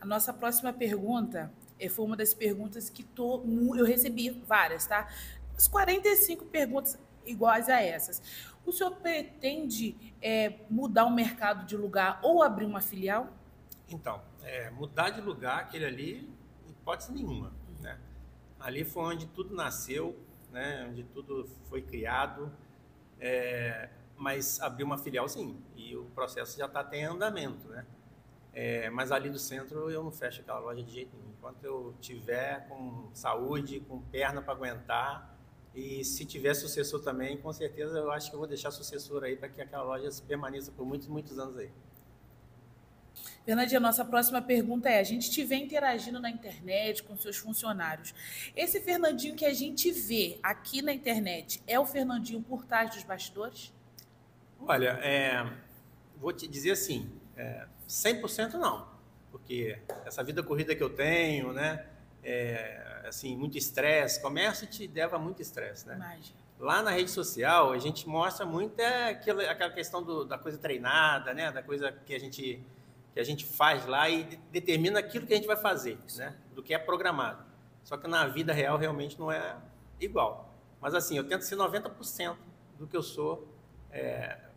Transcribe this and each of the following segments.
A nossa próxima pergunta foi uma das perguntas que eu recebi várias, tá? As 45 perguntas iguais a essas. O senhor pretende mudar o mercado de lugar ou abrir uma filial? Então, mudar de lugar, aquele ali, hipótese nenhuma, né? Ali foi onde tudo nasceu, né? Onde tudo foi criado, mas abrir uma filial, sim, e o processo já está até em andamento, né? Mas ali do centro eu não fecho aquela loja de jeito nenhum. Enquanto eu tiver com saúde, com perna para aguentar, e se tiver sucessor também, com certeza eu acho que eu vou deixar sucessor aí para que aquela loja permaneça por muitos, muitos anos aí. Fernandinha, a nossa próxima pergunta é: a gente te vê interagindo na internet com seus funcionários. Esse Fernandinho que a gente vê aqui na internet é o Fernandinho por trás dos bastidores? Olha, vou te dizer assim, 100% não, porque essa vida corrida que eu tenho, né, assim, muito estresse, comércio te leva muito estresse, né? Imagem. Lá na rede social, a gente mostra muito aquela questão da coisa treinada, né, da coisa que a gente faz lá e determina aquilo que a gente vai fazer, né, do que é programado. Só que na vida real realmente não é igual. Mas assim, eu tento ser 90% do que eu sou,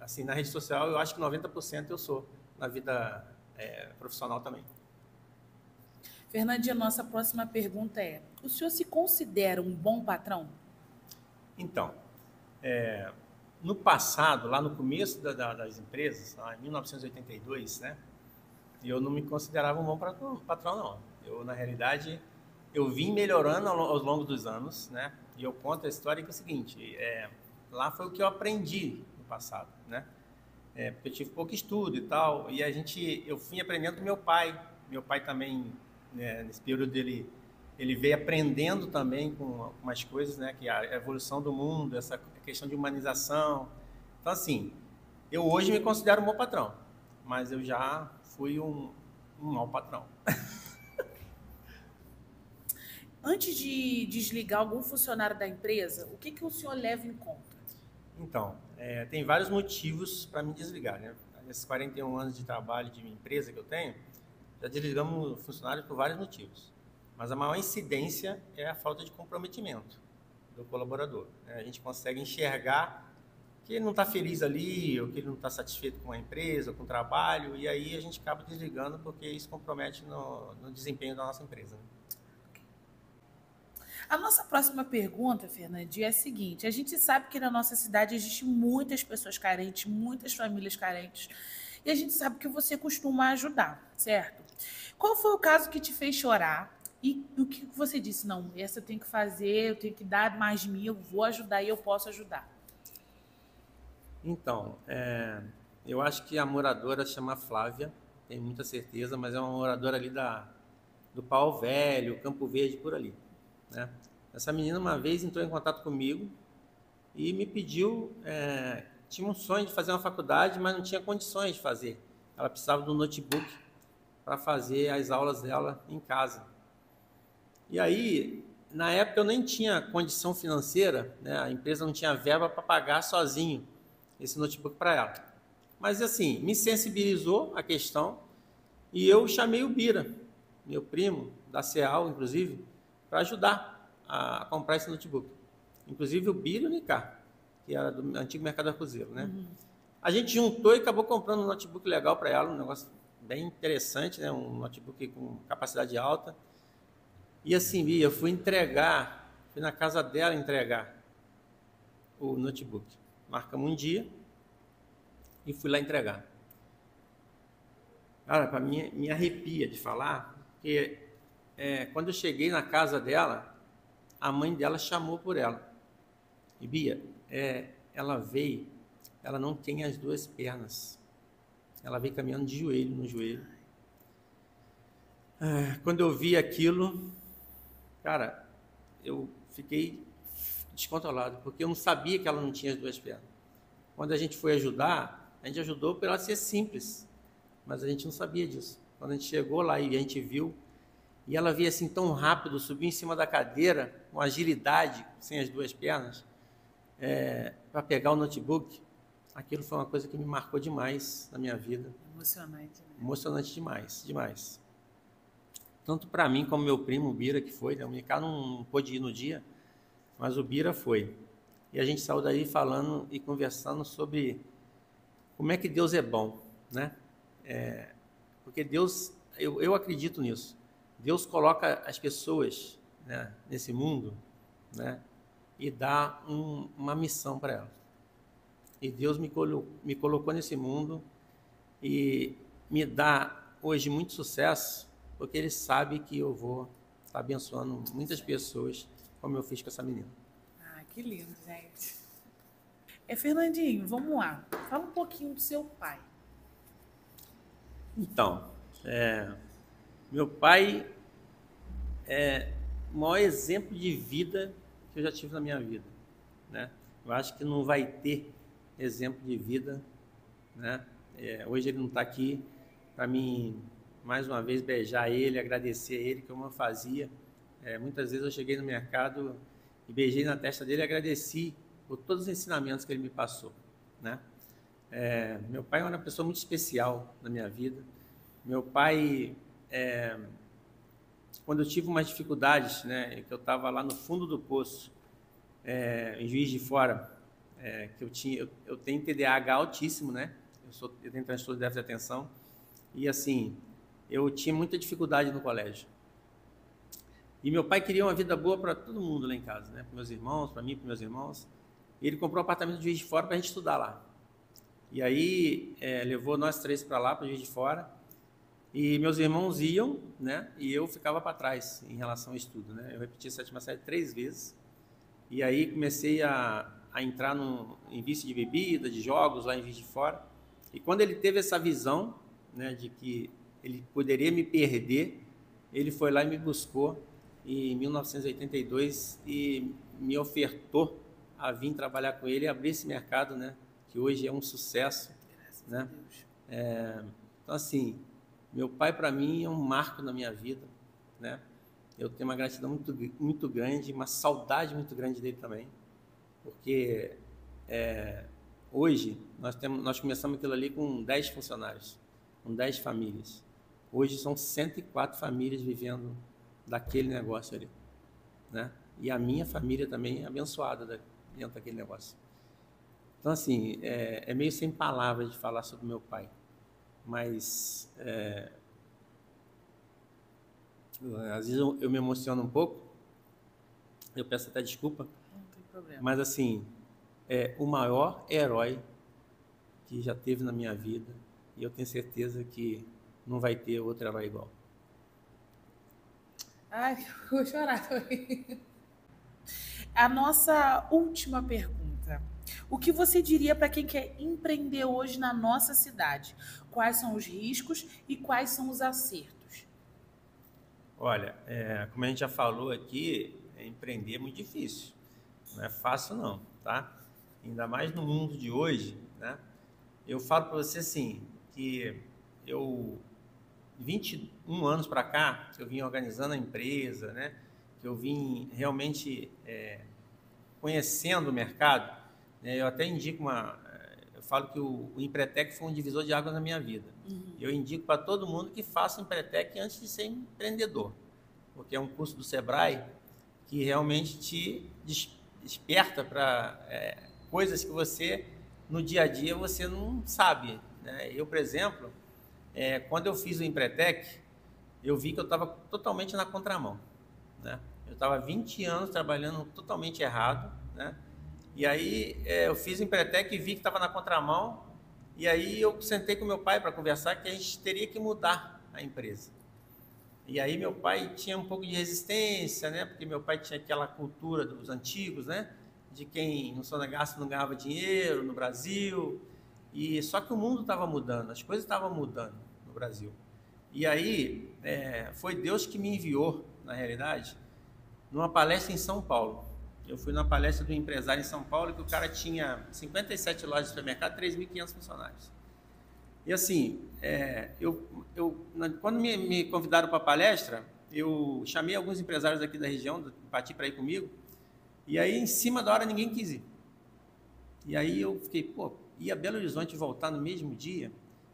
assim, na rede social, eu acho que 90% eu sou na vida profissional também. Fernandinha, nossa próxima pergunta é: o senhor se considera um bom patrão? Então, no passado, lá no começo das empresas, lá em 1982, né, eu não me considerava um bom patrão, não. Eu, na realidade, eu vim melhorando ao longo dos anos, né, e eu conto a história que é o seguinte, lá foi o que eu aprendi no passado, né, porque eu tive pouco estudo e tal, e eu fui aprendendo com meu pai também, né, nesse período ele veio aprendendo também com umas coisas, né, que a evolução do mundo, essa questão de humanização. Então, assim, eu hoje me considero um bom patrão, mas eu já fui um mau patrão. Antes de desligar algum funcionário da empresa, o que o senhor leva em conta? Então, tem vários motivos para me desligar, né? Nesses 41 anos de trabalho de minha empresa que eu tenho, já desligamos funcionários por vários motivos. Mas a maior incidência é a falta de comprometimento do colaborador, né? A gente consegue enxergar que ele não está feliz ali, ou que ele não está satisfeito com a empresa, ou com o trabalho, e aí a gente acaba desligando porque isso compromete no desempenho da nossa empresa, né? A nossa próxima pergunta, Fernandinho, é a seguinte: a gente sabe que na nossa cidade existem muitas pessoas carentes, muitas famílias carentes, e a gente sabe que você costuma ajudar, certo? Qual foi o caso que te fez chorar? E o que você disse? Não, essa eu tenho que fazer, eu tenho que dar mais de mim, eu vou ajudar e eu posso ajudar. Então, eu acho que a moradora chama Flávia, tenho muita certeza, mas é uma moradora ali do Pau Velho, Campo Verde, por ali, né? Essa menina uma vez entrou em contato comigo e me pediu, tinha um sonho de fazer uma faculdade, mas não tinha condições de fazer. Ela precisava de um notebook para fazer as aulas dela em casa. E aí, na época eu nem tinha condição financeira, né? A empresa não tinha verba para pagar sozinho esse notebook para ela. Mas assim, me sensibilizou a questão e eu chamei o Bira, meu primo, da CEAL, inclusive, para ajudar a comprar esse notebook. Inclusive o Bira e o Nicar, que era do antigo Mercado Arcozeiro, né? A gente juntou e acabou comprando um notebook legal para ela, um negócio bem interessante, né? Um notebook com capacidade alta. E assim, Bia, eu fui na casa dela entregar o notebook. Marcamos um dia e fui lá entregar. Cara, para mim me arrepia de falar, porque quando eu cheguei na casa dela, a mãe dela chamou por ela. E Bia, ela veio, ela não tem as duas pernas. Ela veio caminhando de joelho no joelho. Quando eu vi aquilo, cara, eu fiquei descontrolado, porque eu não sabia que ela não tinha as duas pernas. Quando a gente foi ajudar, a gente ajudou por ela ser simples, mas a gente não sabia disso. Quando a gente chegou lá e a gente viu, e ela veio assim tão rápido, subiu em cima da cadeira, com agilidade, sem as duas pernas, para pegar o notebook, aquilo foi uma coisa que me marcou demais na minha vida. Emocionante, né? Emocionante demais, demais. tanto para mim como meu primo, o Bira, que foi, né? O Micá não pôde ir no dia, mas o Bira foi. E a gente saiu daí falando e conversando sobre como é que Deus é bom, né? Porque Deus, eu acredito nisso. Deus coloca as pessoas, né, nesse mundo, né, e dá uma missão para elas. E Deus me colocou nesse mundo e me dá hoje muito sucesso, porque Ele sabe que eu vou estar abençoando muitas pessoas, como eu fiz com essa menina. Ah, que lindo, gente. Fernandinho, vamos lá. Fala um pouquinho do seu pai. Então, meu pai é o maior exemplo de vida que eu já tive na minha vida, né? Eu acho que não vai ter exemplo de vida, né? Hoje ele não está aqui para mim, mais uma vez, beijar ele, agradecer a ele, como eu fazia. Muitas vezes eu cheguei no mercado e beijei na testa dele e agradeci por todos os ensinamentos que ele me passou, né? Meu pai é uma pessoa muito especial na minha vida. Meu pai, quando eu tive umas dificuldades, né, que eu estava lá no fundo do poço, em Juiz de Fora, que eu tenho TDAH altíssimo, né? Eu tenho transtorno de déficit de atenção e assim eu tinha muita dificuldade no colégio. E meu pai queria uma vida boa para todo mundo lá em casa, né? Para meus irmãos, para mim, para meus irmãos. E ele comprou um apartamento de Juiz de Fora para a gente estudar lá. E aí levou nós três para lá, para Juiz de Fora. E meus irmãos iam, né? E eu ficava para trás em relação ao estudo, né? Eu repeti a 7ª série 3 vezes. E aí comecei a entrar em vício de bebida, de jogos lá em Juiz de Fora. E quando ele teve essa visão, né, de que ele poderia me perder, ele foi lá e me buscou em 1982 e me ofertou a vir trabalhar com ele e abrir esse mercado, né, que hoje é um sucesso, né? Então, assim, meu pai, para mim, é um marco na minha vida, né? Eu tenho uma gratidão muito, muito grande, uma saudade muito grande dele também, porque hoje nós começamos aquilo ali com 10 funcionários, com 10 famílias. Hoje são 104 famílias vivendo daquele negócio ali, né? E a minha família também é abençoada dentro daquele negócio. Então, assim, é meio sem palavras de falar sobre meu pai, mas às vezes eu me emociono um pouco, eu peço até desculpa, Não tem problema. mas assim, o maior herói que já teve na minha vida, e eu tenho certeza que não vai ter outro herói igual. Ai, vou chorar também. A nossa última pergunta. O que você diria para quem quer empreender hoje na nossa cidade? Quais são os riscos e quais são os acertos? Olha, como a gente já falou aqui, empreender é muito difícil. Não é fácil não, tá? Ainda mais no mundo de hoje, né? Eu falo para você assim, que 21 anos para cá, que eu vim organizando a empresa, né? Que eu vim realmente conhecendo o mercado, né? Eu até indico eu falo que o Empretec foi um divisor de águas na minha vida. Uhum. Eu indico para todo mundo que faça o Empretec antes de ser empreendedor, porque é um curso do Sebrae que realmente te desperta para coisas que você, no dia a dia, você não sabe, né? Eu, por exemplo, quando eu fiz o Empretec, eu vi que eu estava totalmente na contramão, né? Eu estava 20 anos trabalhando totalmente errado, né? E aí eu fiz o Empretec e vi que estava na contramão, e aí eu sentei com meu pai para conversar que a gente teria que mudar a empresa. E aí meu pai tinha um pouco de resistência, né? Porque meu pai tinha aquela cultura dos antigos, né? De quem não sonegasse não ganhava dinheiro no Brasil. E só que o mundo estava mudando, as coisas estavam mudando no Brasil. E aí foi Deus que me enviou, na realidade, numa palestra em São Paulo. Eu fui numa palestra de um empresário em São Paulo que o cara tinha 57 lojas de supermercado, 3.500 funcionários. E assim, quando me convidaram para a palestra, eu chamei alguns empresários aqui da região, do Pati, para ir comigo, e aí em cima da hora ninguém quis ir. E aí eu fiquei, ir a Belo Horizonte e voltar no mesmo dia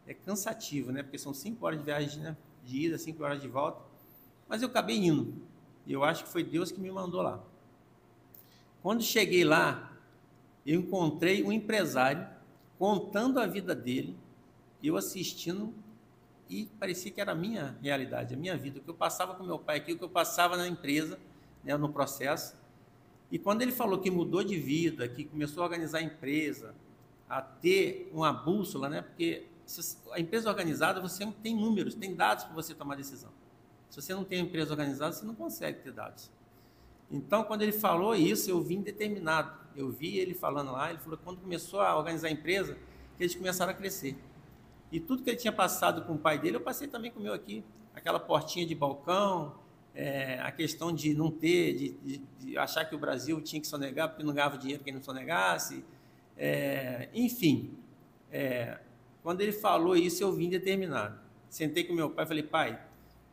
é cansativo, né? Porque são 5 horas de viagem, né? De ida, 5 horas de volta. Mas eu acabei indo. E eu acho que foi Deus que me mandou lá. Quando cheguei lá, eu encontrei um empresário contando a vida dele, eu assistindo, e parecia que era a minha realidade, a minha vida, o que eu passava com meu pai aqui, o que eu passava na empresa, né, no processo. E quando ele falou que mudou de vida, que começou a organizar a empresa, a ter uma bússola, né, porque a empresa organizada, você tem números, tem dados para você tomar decisão. Se você não tem uma empresa organizada, você não consegue ter dados. Então, quando ele falou isso, eu vim determinado. Eu vi ele falando lá, ele falou que quando começou a organizar a empresa, que eles começaram a crescer. E tudo que ele tinha passado com o pai dele, eu passei também com o meu aqui. Aquela portinha de balcão, a questão de não ter, de achar que o Brasil tinha que sonegar, porque não ganhava dinheiro quem não sonegasse. Enfim, quando ele falou isso, eu vim determinado. Sentei com meu pai e falei, pai,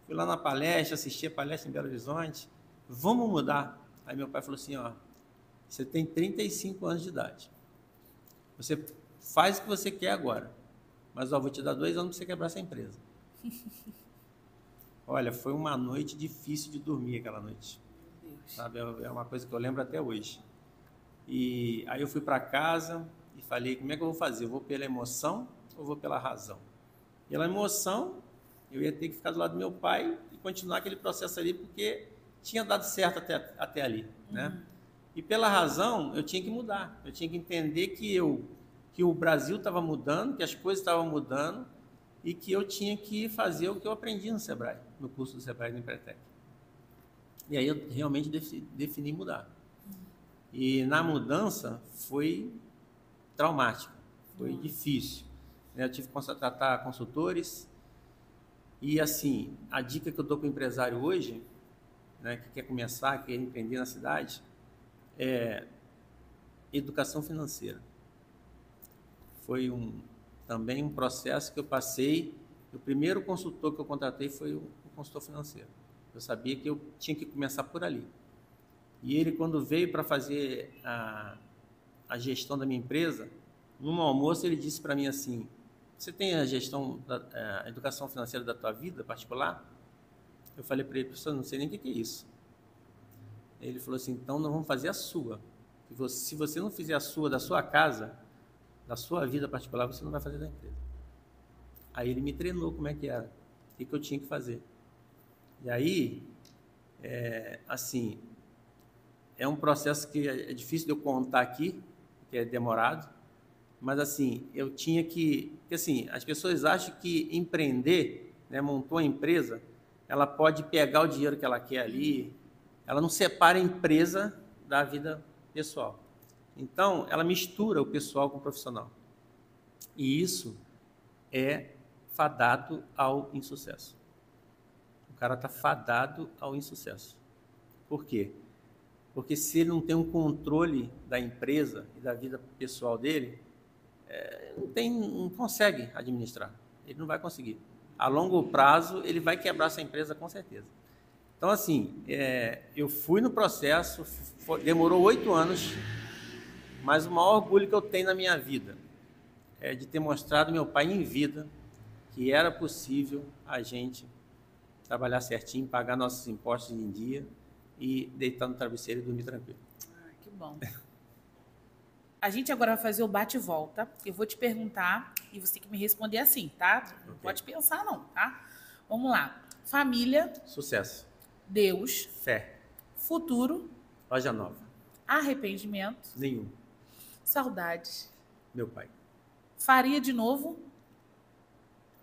fui lá na palestra, assisti a palestra em Belo Horizonte, vamos mudar. Aí meu pai falou assim, ó, você tem 35 anos de idade, você faz o que você quer agora, mas ó, vou te dar 2 anos para você quebrar essa empresa. Olha, foi uma noite difícil de dormir aquela noite. Sabe? É uma coisa que eu lembro até hoje. E aí eu fui para casa e falei, como é que eu vou fazer? Eu vou pela emoção ou vou pela razão? Pela emoção, eu ia ter que ficar do lado do meu pai e continuar aquele processo ali, porque tinha dado certo até ali, né? E pela razão, eu tinha que mudar. Eu tinha que entender que o Brasil estava mudando, que as coisas estavam mudando e que eu tinha que fazer o que eu aprendi no Sebrae, no curso do Sebrae no Empretec. E aí eu realmente defini mudar. E na mudança foi traumático, foi difícil. Eu tive que contratar consultores e, assim, a dica que eu dou para o empresário hoje, né, que quer começar, quer empreender na cidade, é educação financeira. Foi também um processo que eu passei. O primeiro consultor que eu contratei foi o consultor financeiro. Eu sabia que eu tinha que começar por ali. E ele, quando veio para fazer a gestão da minha empresa, num almoço ele disse para mim assim, você tem a gestão, a educação financeira da tua vida particular? Eu falei para ele, professor, não sei nem o que é isso. Ele falou assim, então nós vamos fazer a sua. Se você não fizer a sua, da sua casa, da sua vida particular, você não vai fazer da empresa. Aí ele me treinou como é que era, o que eu tinha que fazer. E aí, assim, é um processo que é difícil de eu contar aqui, que é demorado, mas assim, eu tinha que... Porque assim, as pessoas acham que empreender, né, montou a empresa, ela pode pegar o dinheiro que ela quer ali, ela não separa a empresa da vida pessoal. Então, ela mistura o pessoal com o profissional. E isso é fadado ao insucesso. O cara está fadado ao insucesso. Por quê? Porque se ele não tem um controle da empresa e da vida pessoal dele, não consegue administrar. Ele não vai conseguir. A longo prazo, ele vai quebrar essa empresa com certeza. Então, assim, eu fui no processo, demorou 8 anos, mas o maior orgulho que eu tenho na minha vida é de ter mostrado meu pai em vida que era possível a gente trabalhar certinho, pagar nossos impostos em dia e deitar no travesseiro e dormir tranquilo. Que bom. A gente agora vai fazer o bate e volta. Eu vou te perguntar e você tem que me responder assim, tá? Não pode pensar não, tá? Vamos lá. Família. Sucesso. Deus. Fé. Futuro. Loja nova. Arrependimento. Nenhum. Saudades. Meu pai. Faria de novo.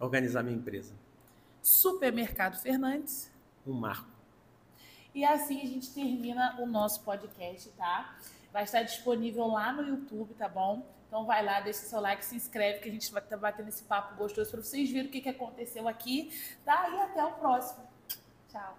Organizar minha empresa. Supermercado Fernandes. Um marco. E assim a gente termina o nosso podcast, tá? Vai estar disponível lá no YouTube, tá bom? Então vai lá, deixa seu like, se inscreve, que a gente vai estar batendo esse papo gostoso para vocês verem o que aconteceu aqui, tá? E até o próximo. Tchau.